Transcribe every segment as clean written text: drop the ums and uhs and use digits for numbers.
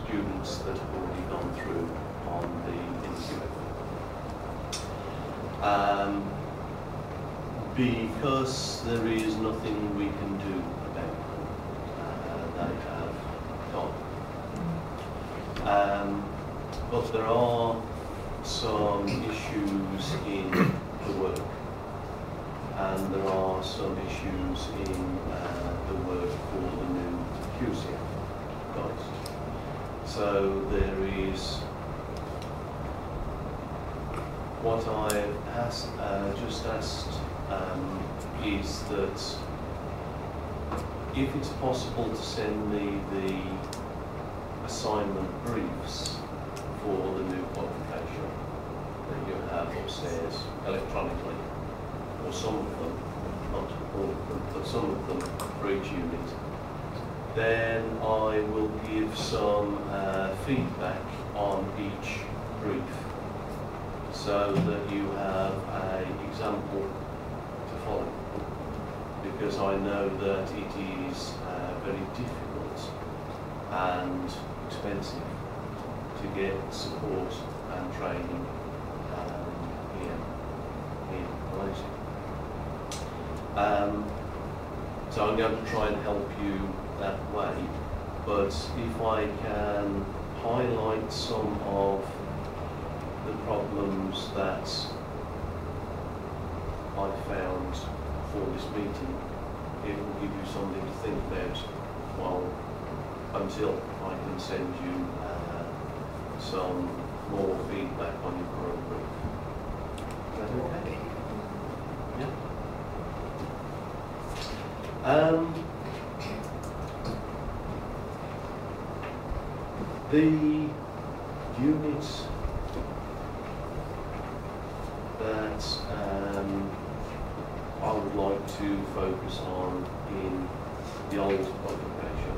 students that have already gone through on the incubator. Because there is nothing we can do about them, they have gone. But there are some issues in the work, and there are some issues in the work for the new QCF guys. So there is what I just asked is that if it's possible to send me the assignment briefs for the new qualification that you have upstairs electronically, or some of them, not all of them, but some of them for each unit, then I will give some feedback on each brief so that you have an example to follow. Because I know that it is very difficult and expensive to get support and training here in Malaysia. So I'm going to try and help you that way, but if I can highlight some of the problems that I found for this meeting, it will give you something to think about until I can send you some more feedback on your current brief. Is that okay? Yeah. The unit that I would like to focus on in the old qualification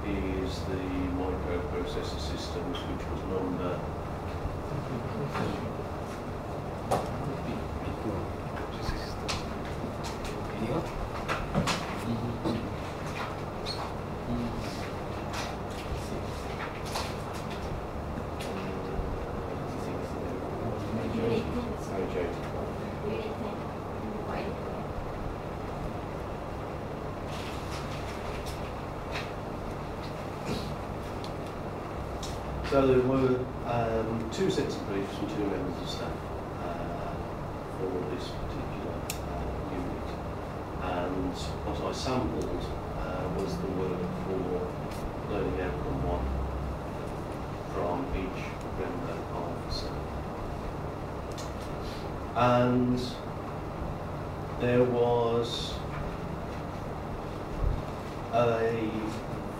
is the microprocessor systems, which was number So there were two sets of briefs from two members of staff for this particular unit, and what I sampled was the work for learning outcome 1 from each member of staff. And there was a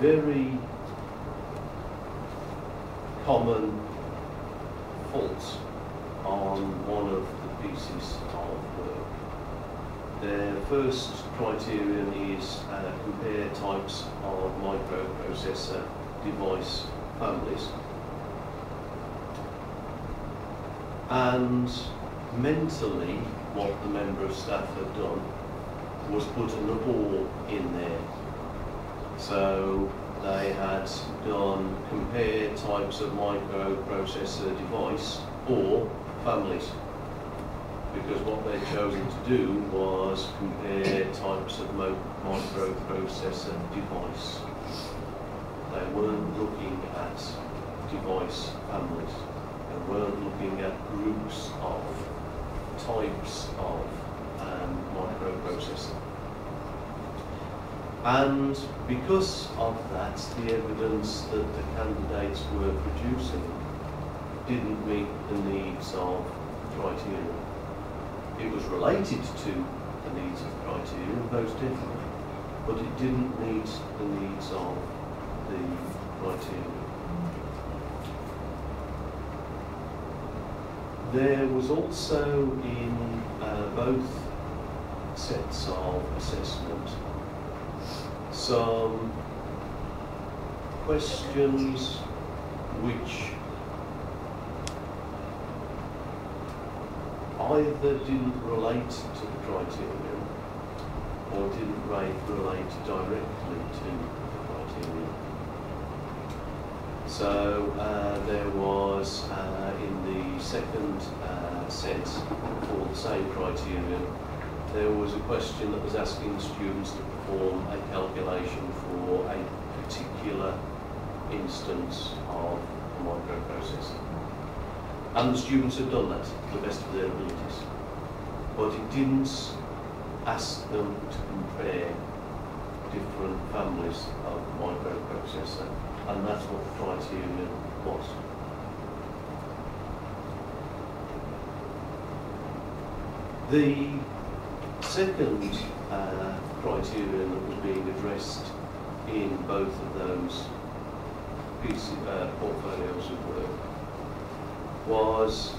very common fault on one of the pieces of work. Their first criterion is compare types of microprocessor device families. And mentally, what the member of staff had done was put an "or" in there. So they had done compare types of microprocessor device or families, because what they'd chosen to do was compare types of microprocessor device. They weren't looking at device families. They weren't looking at groups of types of microprocessor. And because of that, the evidence that the candidates were producing didn't meet the needs of the criteria. It was related to the needs of the criteria, most definitely, but it didn't meet the needs of the criteria. There was also in both sets of assessment some questions which either didn't relate to the criterion or didn't relate directly to the criterion. So there was, in the second set for the same criterion, there was a question that was asking the students to perform a calculation for a particular instance of a microprocessor. And the students had done that to the best of their abilities. But it didn't ask them to compare different families of microprocessor, and that's what the criterion was. The second criterion that was being addressed in both of those portfolios of work was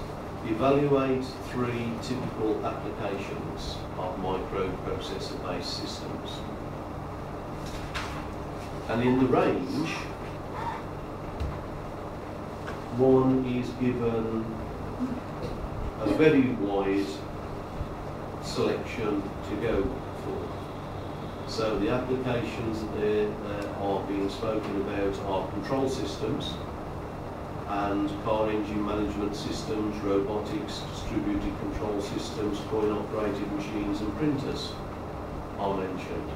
evaluate 3 typical applications of microprocessor-based systems. And in the range, one is given a very wide selection to go for. So the applications that are being spoken about are control systems and car engine management systems, robotics, distributed control systems, coin-operated machines and printers are mentioned.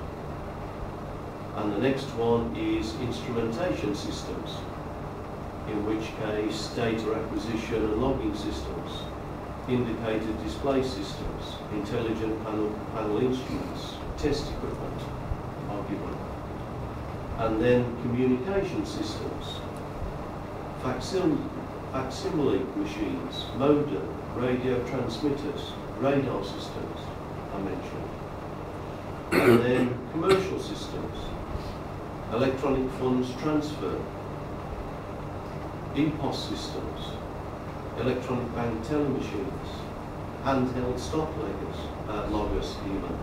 And the next one is instrumentation systems, in which case data acquisition and logging systems, indicator display systems, intelligent panel instruments, test equipment are given. And then communication systems, facsimile machines, modem, radio transmitters, radar systems are mentioned. And then commercial systems, electronic funds transfer, EPOS systems, electronic bank teller machines, handheld stock loggers even,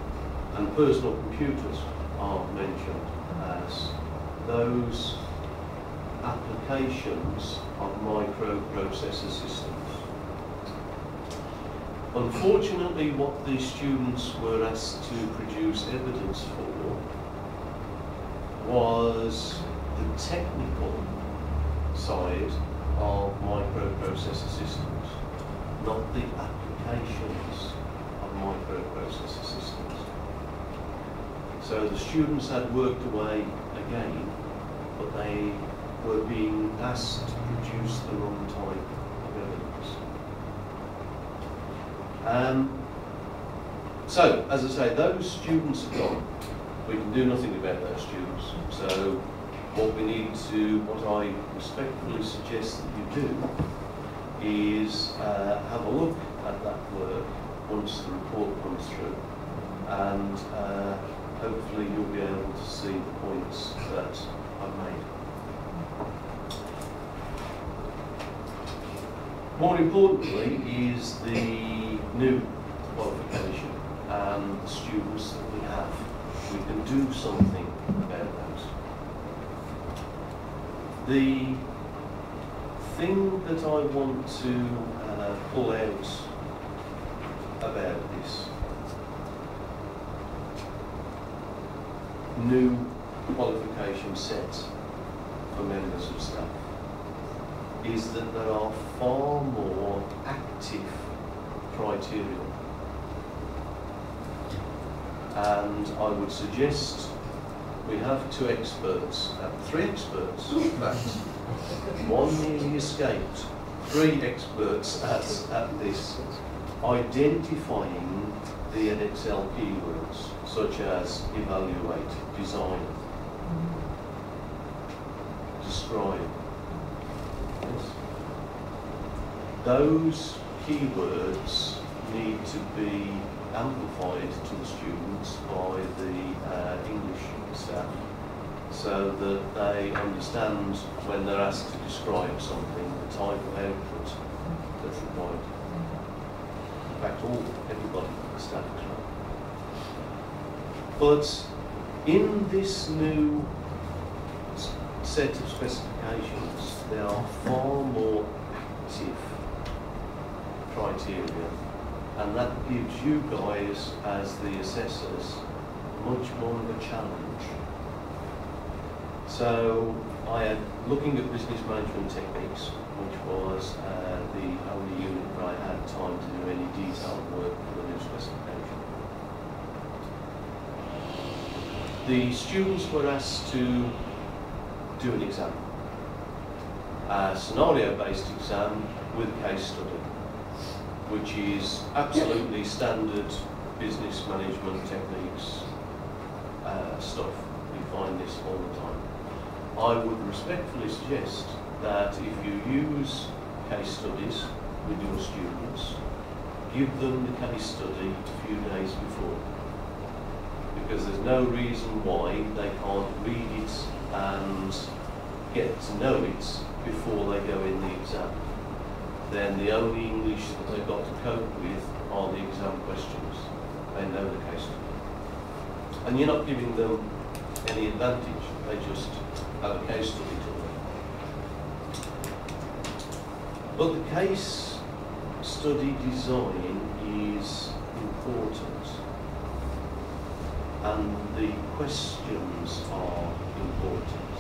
and personal computers are mentioned as those applications of microprocessor systems. Unfortunately, what the students were asked to produce evidence for was the technical side of microprocessor systems, not the applications of microprocessor systems. So the students had worked away again, but they were being asked to produce the wrong type of evidence. So, as I say, those students are gone. We can do nothing about those students. So, what we need to, what I respectfully suggest that you do, is have a look at that work once the report comes through, and hopefully you'll be able to see the points that I've made. More importantly is the new qualification and the students that we have. We can do something about those. The thing that I want to pull out about this new qualification set for members of staff is that there are far more active criteria. And I would suggest we have three experts, in fact. One nearly escaped. 3 experts at this, identifying the NXL keywords, such as evaluate, design, describe. Yes. Those keywords need to be amplified to the students by the English staff, so that they understand when they're asked to describe something, the type of output that's required. In fact, everybody, the staff as well. But in this new set of specifications, there are far more active criteria, and that gives you guys, as the assessors, much more of a challenge. So I had looking at business management techniques, which was the only unit where I had time to do any detailed work for the new specification. The students were asked to do an exam, a scenario-based exam with a case study, which is absolutely standard business management techniques stuff. We find this all the time. I would respectfully suggest that if you use case studies with your students, give them the case study a few days before, because there's no reason why they can't read it and get to know it before they go in the exam. Then the only English that they've got to cope with are the exam questions. They know the case study. And you're not giving them any advantage, they just have a case study to them. But the case study design is important, and the questions are important.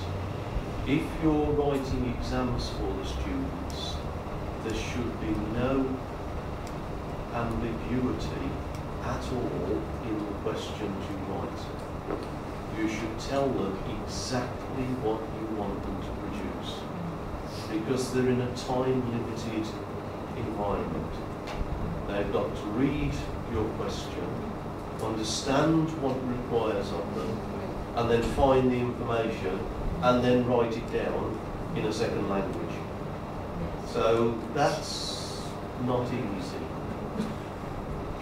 If you're writing exams for the students, there should be no ambiguity at all in the questions you write. You should tell them exactly what you want them to produce, because they're in a time-limited environment. They've got to read your question, understand what it requires of them, and then find the information, and then write it down in a second language. So that's not easy.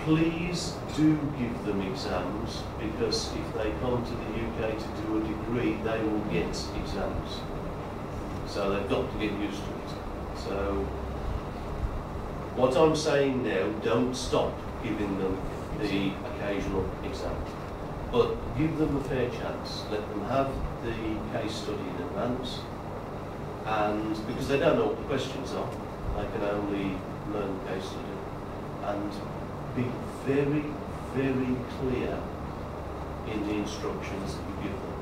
Please do give them exams, because if they come to the UK to do a degree, they will get exams. So they've got to get used to it. So what I'm saying now, don't stop giving them the occasional exam, but give them a fair chance. Let them have the case study in advance, and because they don't know what the questions are, they can only learn the case study. And be very, very clear in the instructions that you give them,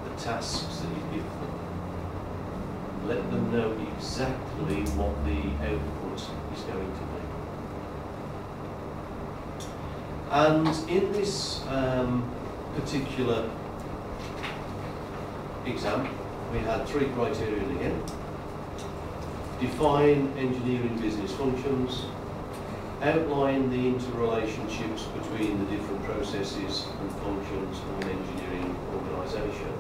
the tasks that you give them. Let them know exactly what the output is going to be. And in this particular exam, we had 3 criteria again. Define engineering business functions, outline the interrelationships between the different processes and functions of an engineering organisation,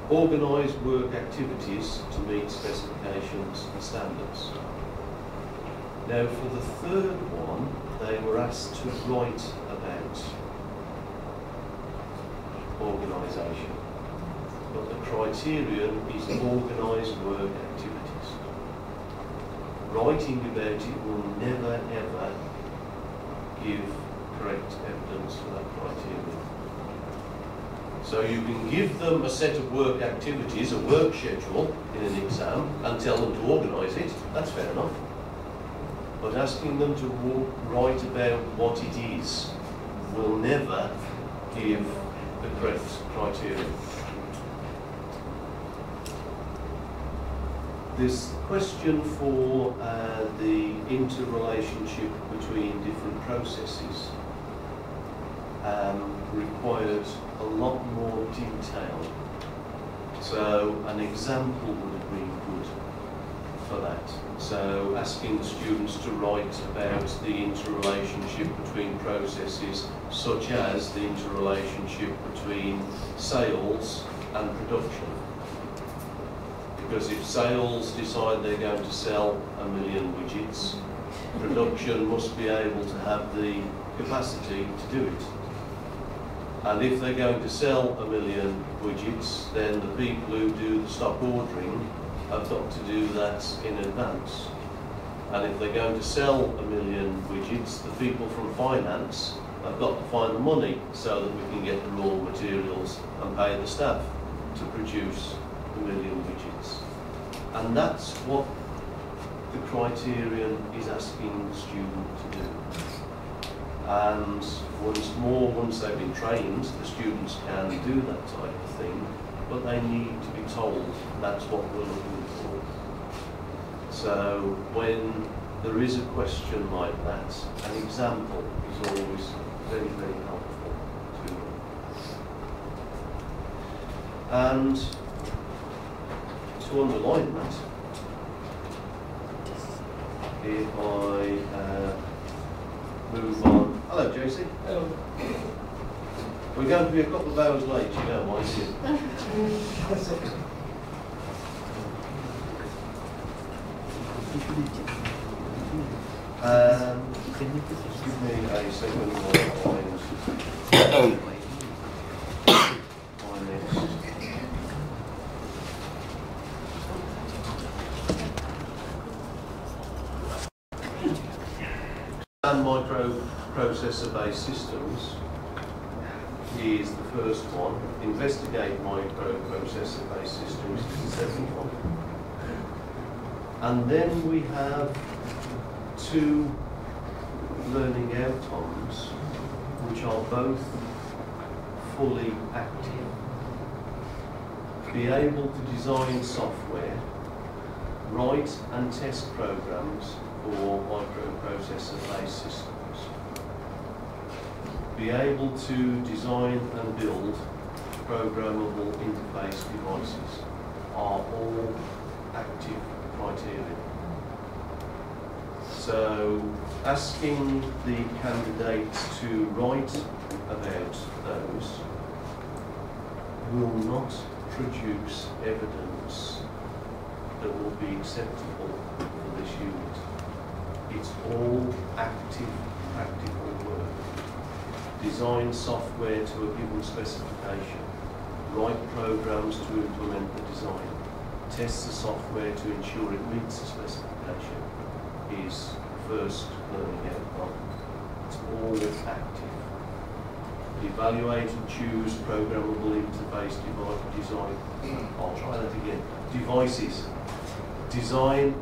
organise work activities to meet specifications and standards. Now for the third one, they were asked to write about organisation, but the criterion is organised work activities. Writing about it will never ever give correct evidence for that criteria. So you can give them a set of work activities, a work schedule in an exam, and tell them to organise it, that's fair enough. But asking them to write about what it is will never give the correct criteria. This question for the interrelationship between different processes required a lot more detail. So an example would have been good for that. So asking the students to write about the interrelationship between processes, such as the interrelationship between sales and production. Because if sales decide they're going to sell 1 million widgets, production must be able to have the capacity to do it. And if they're going to sell 1 million widgets, then the people who do the stock ordering have got to do that in advance. And if they're going to sell 1 million widgets, the people from finance have got to find the money so that we can get the raw materials and pay the staff to produce 1 million widgets. And that's what the criterion is asking the student to do. And once they've been trained, the students can do that type of thing, but they need to be told that's what we're looking for. So when there is a question like that, an example is always very, very helpful to them. And to underline that, if I move on. Hello, JC. Hello. We're going to be a couple of hours late, you don't mind, do you? Just give me a second while I find my next. And microprocessor-based systems is the first one. Investigate microprocessor-based systems is the second one. And then we have two learning outcomes which are both fully active. Be able to design software, write and test programs for microprocessor-based systems. Be able to design and build programmable interface devices are all active criteria. So asking the candidate to write about those will not produce evidence that will be acceptable for this unit. It's all active, practical work. Design software to a given specification. Write programs to implement the design. Test the software to ensure it meets the specification is first learning outcome. It's all active. Evaluate and choose programmable interface design. I'll try that again. Devices. Design,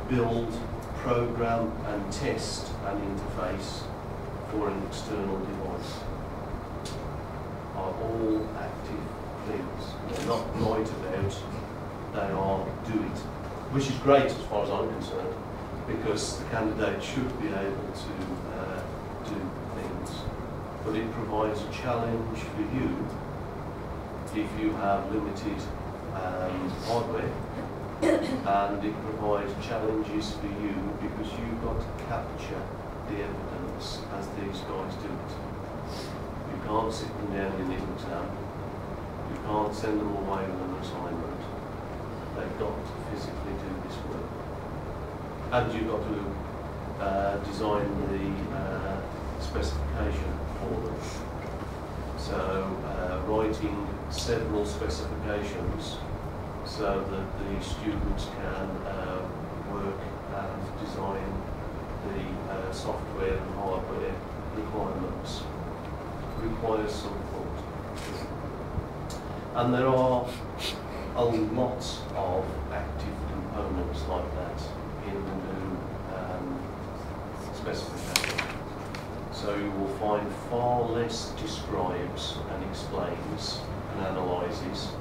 build, program and test an interface for an external device. Are all active things. They're not write about, they are do it. Which is great as far as I'm concerned, because the candidate should be able to do things. But it provides a challenge for you if you have limited hardware, and it provides challenges for you because you've got to capture the evidence as these guys do it. You can't sit them down in an exam. You can't send them away with an assignment. They've got to physically do this work. And you've got to design the specification for them. So writing several specifications so that the students can work and design the software and hardware requirements requires some thought. And there are a lot of active components like that in the new specification. So you will find far less describes and explains and analyses,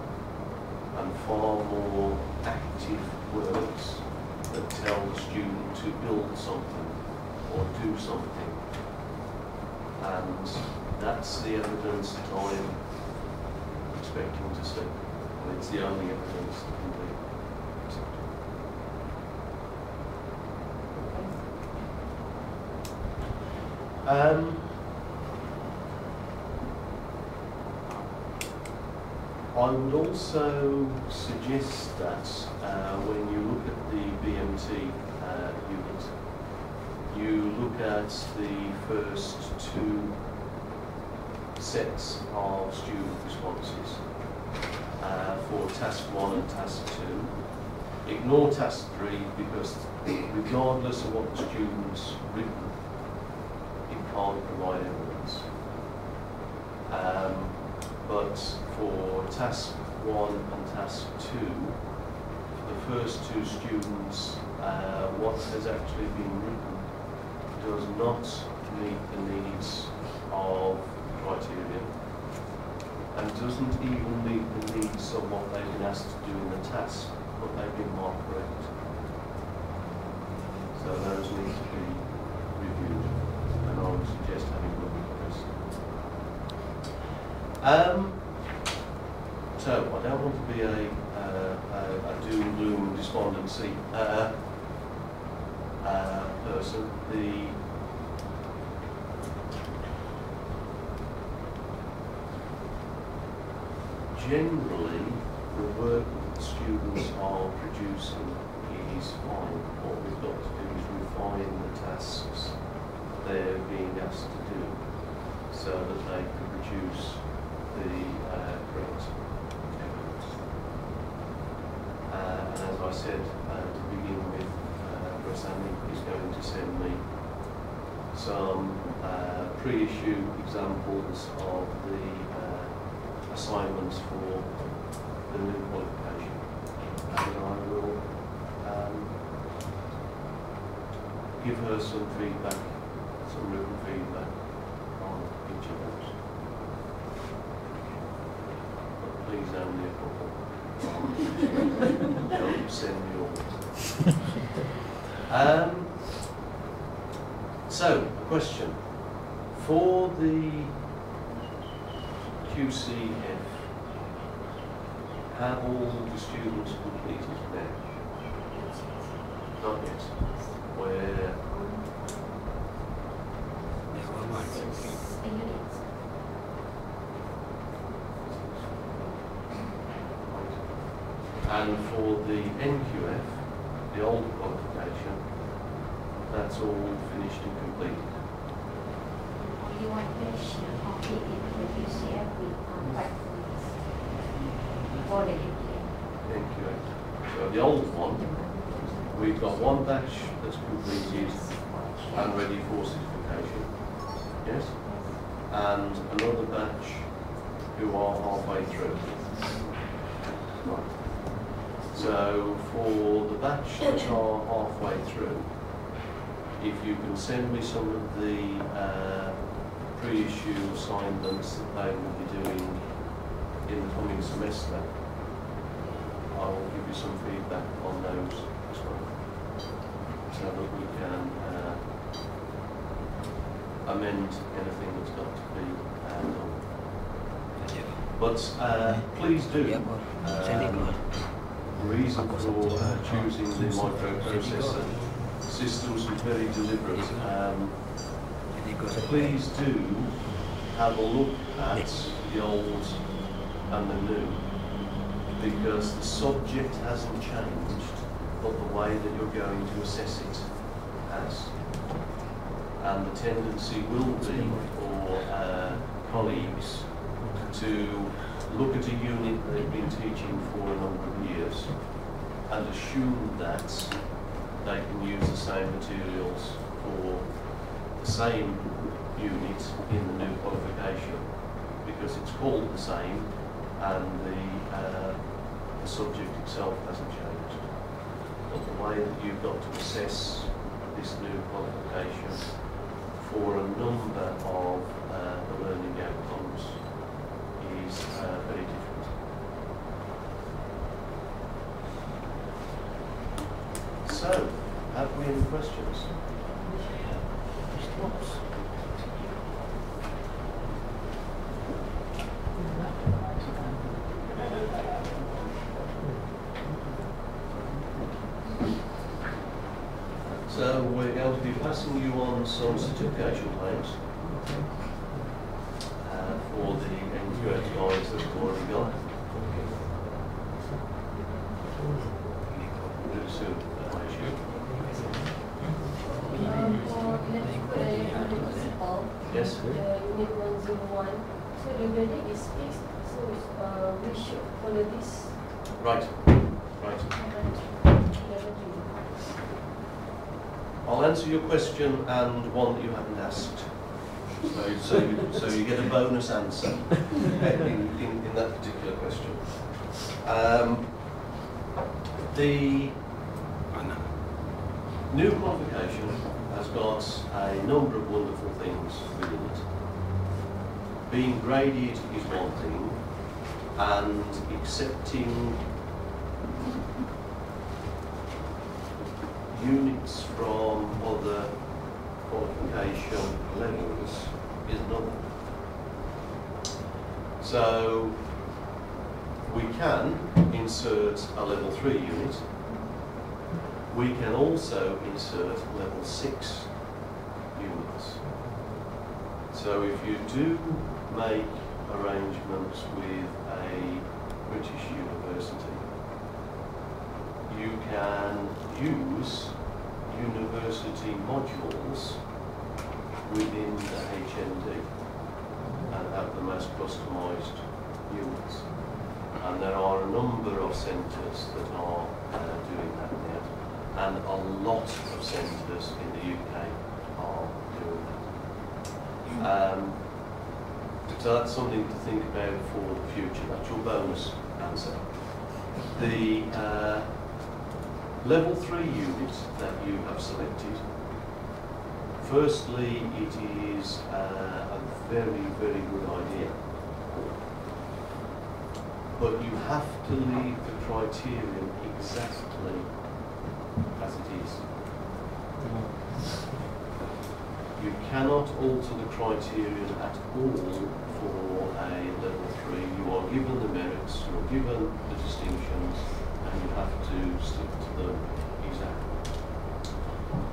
and far more active words that tell the student to build something or do something. And that's the evidence that I'm expecting to see. And it's the only evidence that can be accepted. I would also suggest that when you look at the BMT unit, you look at the first two sets of student responses for task 1 and task 2. Ignore task 3 because regardless of what the student's written, it can't provide evidence. But for task 1 and task 2, the first two students, what has actually been written does not meet the needs of criteria. and doesn't even meet the needs of what they've been asked to do in the task, but they've been marked correct. So those need to be reviewed, and I would suggest having a look at this. So I don't want to be a doom, gloom, despondency person. Generally, the work that students are producing is fine. What we've got to do is refine the tasks they're being asked to do so that they can produce the correct evidence. And as I said to begin with, Rosanna is going to send me some pre-issue examples of the assignments for the new qualification, and I will give her some feedback, some written feedback on each of those. But please only a couple. Don't send me all. So, a question. For the QCF, have all the students completed now? Not yet. Where? And for the NQF, the old qualification, that's all finished and completed. Only one question completed the QCF with 5 points for the NQF. So the old one, we've got one batch that's completed and ready for certification. Yes? And another batch who are halfway through. Right. So for the batch that are halfway through, if you can send me some of the pre-issue assignments that they will be doing in the coming semester, I will give you some feedback on those as well, so that we can amend anything that's got to be done. But please do. The reason for choosing the microprocessor systems was very deliberate. Please do have a look at the old and the new, because the subject hasn't changed, but the way that you're going to assess it has. And the tendency will be for colleagues to look at a unit they've been teaching for a number of years and assume that they can use the same materials for the same unit in the new qualification because it's called the same and the subject itself hasn't changed. But the way that you've got to assess this new qualification for a number of the learning outcomes is very different. So, have we any questions? So we're going to be passing you on some certification claims for the NQF guys that we've already got. Really soon, that issue. Yes. Unit 101. So the building is fixed. So we should follow this. Right. Right. I'll answer your question and one that you haven't asked. So you get a bonus answer in that particular question. The new qualification has got a number of wonderful things within it. Being graded is one thing, and accepting units from other qualification levels is another. So we can insert a level 3 unit. We can also insert level 6 units. So if you do make arrangements with a British university, you can use university modules within the HND and have the most customised units. And there are a number of centres that are doing that now, and a lot of centres in the UK are doing that. So that's something to think about for the future. That's your bonus answer. The level 3 unit that you have selected, firstly, it is a very, very good idea. But you have to leave the criterion exactly as it is. You cannot alter the criterion at all for a level 3. You are given the merits, you are given the distinctions, and you have to stick to them exactly.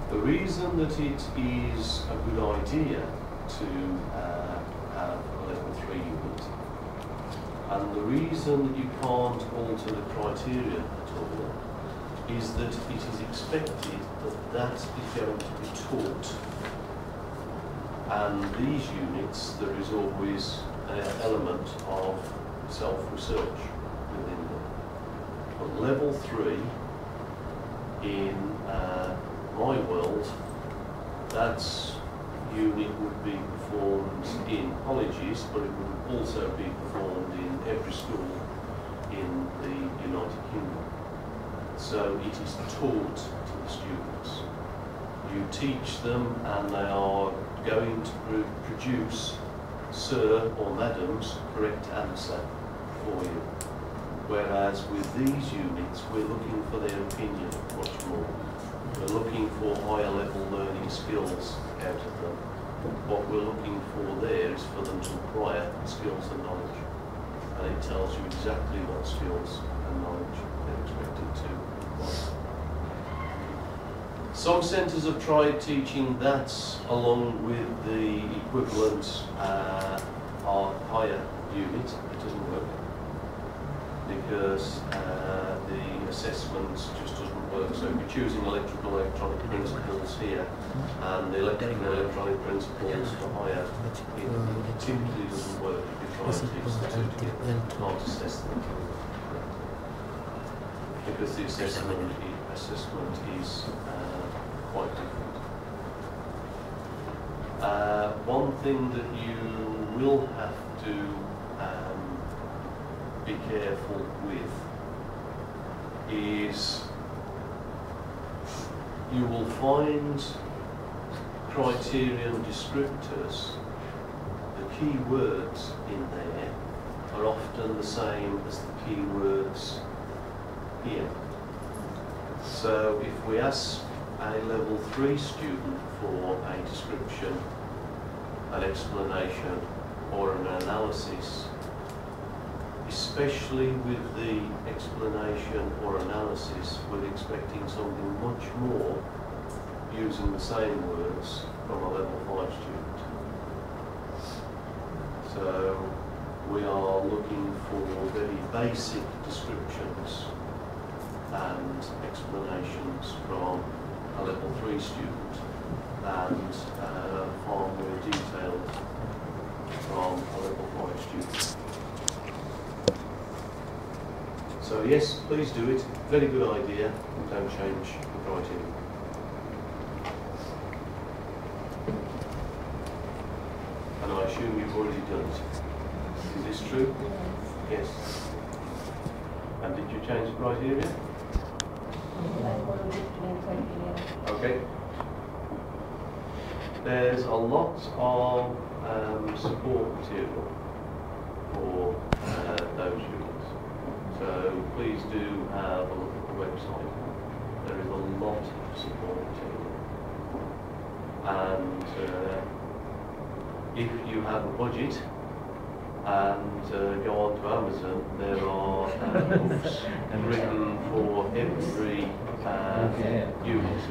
The reason that it is a good idea to have a level 3 unit, and the reason that you can't alter the criteria at all, is that it is expected that that is going to be taught. And these units, there is always an element of self-research within them. But level 3, in my world, that unit would be performed in colleges, but it would also be performed in every school in the United Kingdom. So it is taught to the students. You teach them, and they are going to produce sir or madam's correct answer for you. Whereas with these units, we're looking for their opinion much more. We're looking for higher level learning skills out of them. What we're looking for there is for them to acquire skills and knowledge. And it tells you exactly what skills and knowledge they're expected to acquire. Some centres have tried teaching that along with the equivalent higher unit. It doesn't work because the assessment just doesn't work. So if you're choosing electrical electronic principles here and the electrical electronic principles for higher, it simply doesn't work if you're trying to teach the two together. You can't assess them because the assessment is quite different. One thing that you will have to be careful with is you will find criterion descriptors, the key words in there are often the same as the key words here. So if we ask a level 3 student for a description, an explanation or an analysis, especially with the explanation or analysis, we're expecting something much more using the same words from a level 5 student. So we are looking for very basic descriptions and explanations from a level 3 student and far more detailed from a level 5 student. So yes, please do it. Very good idea. Don't change the criteria. And I assume you've already done it. Is this true? Yes. And did you change the criteria? Okay. There's a lot of support material for those units. So please do have a look at the website. There is a lot of support material. And if you have a budget and go on to Amazon, there are books written for every unit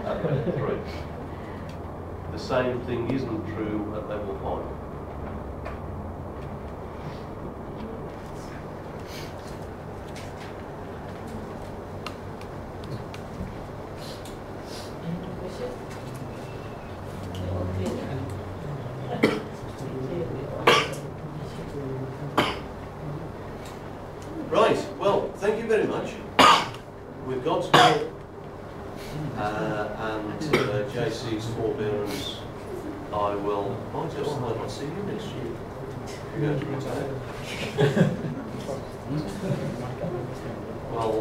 at level 3. The same thing isn't true at level 5. Right, well, thank you very much. With God's will and JC's forbearance, I might see you next year. You're going to retire. Well,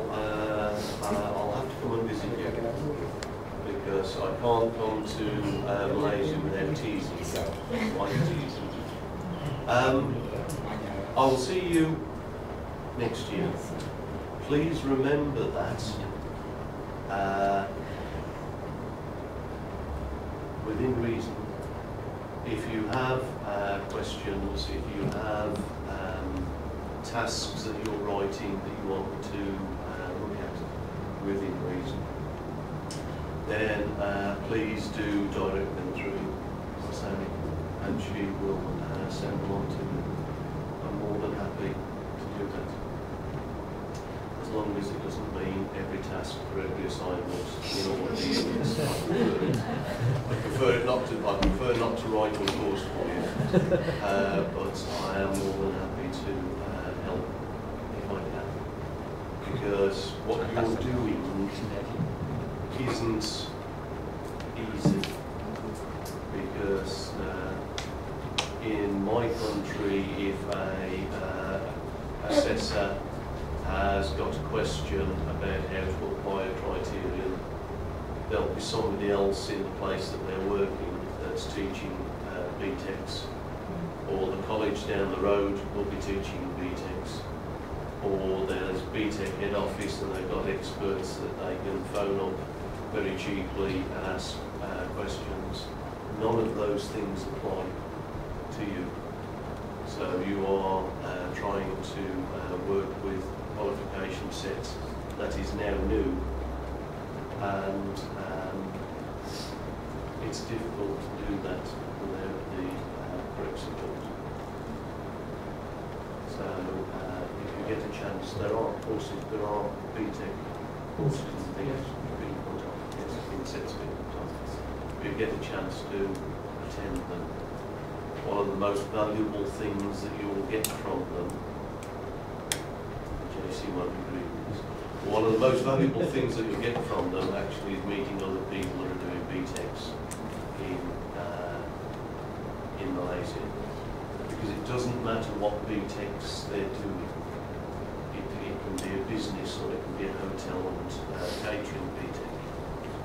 I'll have to come and visit you because I can't come to Malaysia without teasing. Like teasing. I will see you next year. Please remember that within reason, if you have questions, if you have tasks that you're writing that you want to look at within reason, then please do direct them through Sammy and she will send them on to me. I'm more than happy to do that. As long as it doesn't mean every task for every assignment in all the units. I prefer not to write a course for you, but I am more than happy to help if I can. Because what you're doing isn't easy. Because in my country, if a assessor has got a question about how to apply a criterion, there'll be somebody else in the place that they're working that's teaching BTECs, or the college down the road will be teaching BTECs, or there's BTEC head office and they've got experts that they can phone up very cheaply and ask questions. None of those things apply to you. So you are trying to work with qualification sets that is now new, and it's difficult to do that without the correct support. So if you get a chance, there are courses, there are BTEC courses and things being put on, in sets being put on. If you get a chance to attend them, one of the most valuable things that you will get from them, JC won't agree with this, one of the most valuable things that you'll get from them actually is meeting other people that are doing BTECs in Malaysia. Because it doesn't matter what BTECs they're doing. It can be a business or it can be a hotel and catering BTEC.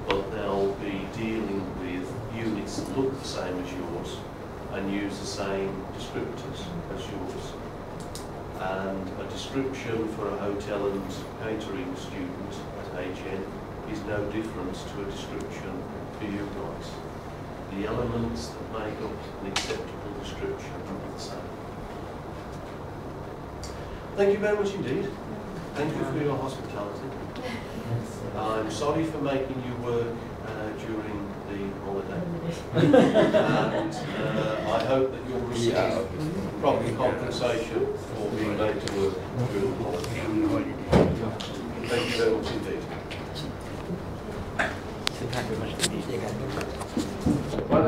But they'll be dealing with units that look the same as yours and use the same descriptors as yours. And a description for a hotel and catering student at HN is no different to a description for you guys. The elements that make up an acceptable description are the same. Thank you very much indeed. Thank you for your hospitality. I'm sorry for making you work during the holiday. And I hope that you'll receive proper compensation for being made to work during the holiday. Thank you very much indeed.